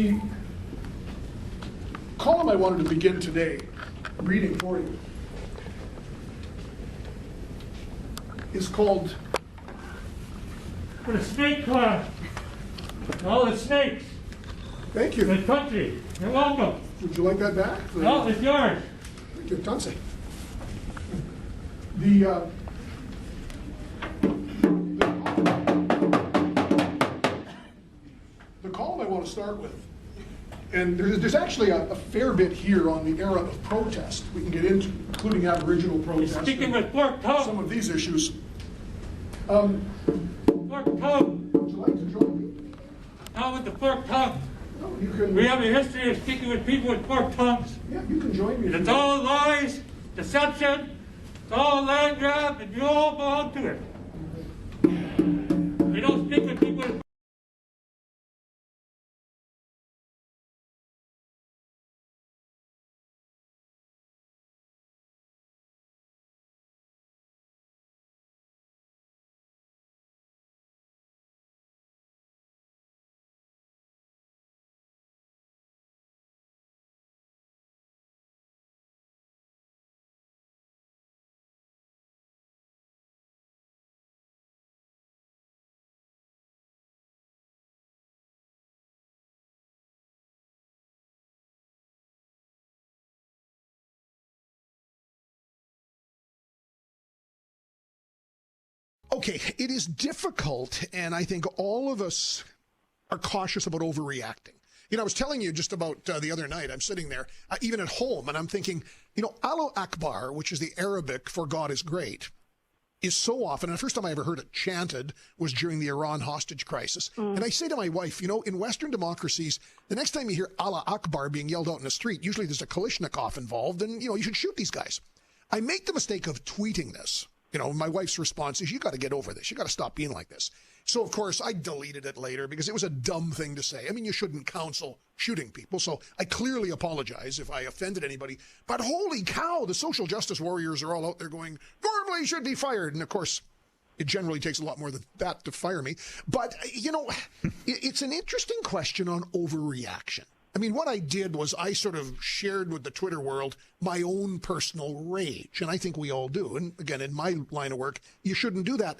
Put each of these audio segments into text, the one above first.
The column I wanted to begin today reading for you is called For the snake clan, all the snakes, Thank you. the country, you're welcome. Would you like that back? No, it's yours. Thank you, Tansi. The column I want to start with, and there's actually a fair bit here on the era of protest we can get into, including Aboriginal protest. Speaking with pork tongue. Some of these issues. Pork tongue. Would you like to join me? Now with the pork tongue. No, you can. We have a history of speaking with people with pork tongues. Yeah, you can join me. And it's all lies, deception, it's all land grab, and you all belong to it. We don't speak with people with Okay, it is difficult, and I think all of us are cautious about overreacting. You know, I was telling you just about the other night, I'm sitting there, even at home, and I'm thinking, you know, Allah Ackbar, which is the Arabic for God is great, is so often, and the first time I ever heard it chanted was during the Iran hostage crisis. And I say to my wife, you know, in Western democracies, the next time you hear Allah Ackbar being yelled out in the street, usually there's a Kalashnikov involved, and, you know, you should shoot these guys. I make the mistake of tweeting this. You know, my wife's response is, you got to get over this. You got to stop being like this. So, of course, I deleted it later because it was a dumb thing to say. I mean, you shouldn't counsel shooting people. So I clearly apologize if I offended anybody. But holy cow, the social justice warriors are all out there going, Gormley should be fired. And, of course, it generally takes a lot more than that to fire me. But, you know, it's an interesting question on overreaction. I mean, what I did was I sort of shared with the Twitter world my own personal rage, and I think we all do. And again, in my line of work, you shouldn't do that.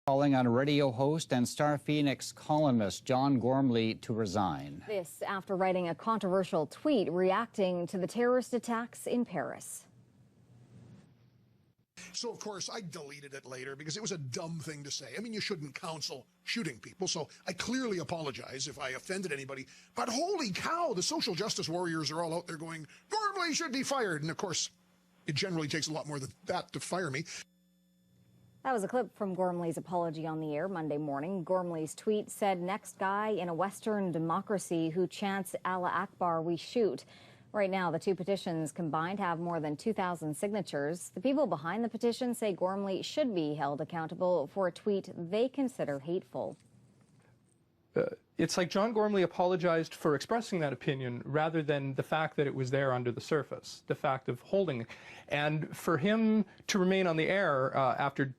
Calling on radio host and Star Phoenix columnist John Gormley to resign. This after writing a controversial tweet reacting to the terrorist attacks in Paris. So, of course, I deleted it later because it was a dumb thing to say. I mean, you shouldn't counsel shooting people. So I clearly apologize if I offended anybody. But holy cow, the social justice warriors are all out there going, Gormley should be fired. And, of course, it generally takes a lot more than that to fire me. That was a clip from Gormley's apology on the air Monday morning. Gormley's tweet said, next guy in a Western democracy who chants Allah Ackbar, we shoot. Right now, the two petitions combined have more than 2,000 signatures. The people behind the petition say Gormley should be held accountable for a tweet they consider hateful. It's like John Gormley apologized for expressing that opinion rather than the fact that it was there under the surface, the fact of holding it. And for him to remain on the air after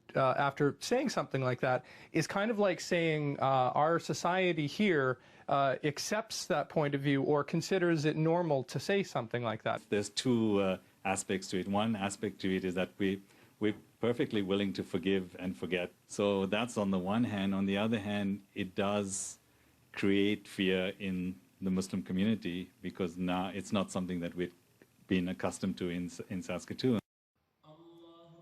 saying something like that is kind of like saying our society here accepts that point of view or considers it normal to say something like that. There's two aspects to it. One aspect to it is that we're perfectly willing to forgive and forget. So that's on the one hand. On the other hand, it does create fear in the Muslim community because now it's not something that we've been accustomed to in Saskatchewan.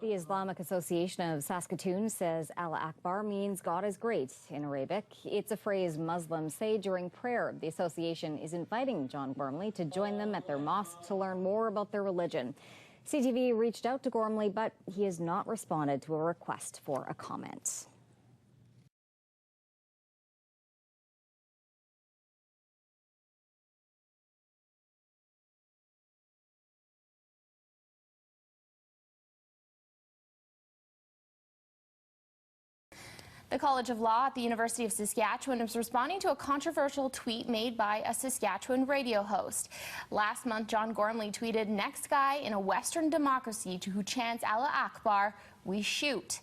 The Islamic Association of Saskatoon says Allah Ackbar means God is great in Arabic. It's a phrase Muslims say during prayer. The association is inviting John Gormley to join them at their mosque to learn more about their religion. CTV reached out to Gormley, but he has not responded to a request for a comment. The College of Law at the University of Saskatchewan is responding to a controversial tweet made by a Saskatchewan radio host. Last month, John Gormley tweeted, next guy in a Western democracy who chants Allah Ackbar, we shoot.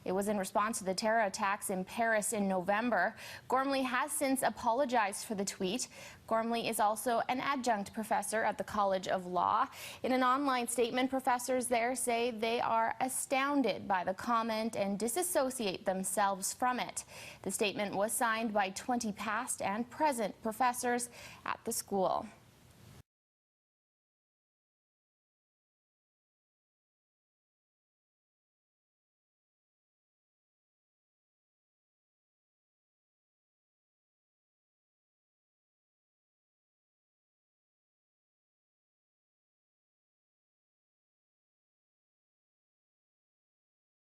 It was in response to the terror attacks in Paris in November. Gormley has since apologized for the tweet. Gormley is also an adjunct professor at the College of Law. In an online statement, professors there say they are astounded by the comment and disassociate themselves from it. The statement was signed by 20 past and present professors at the school.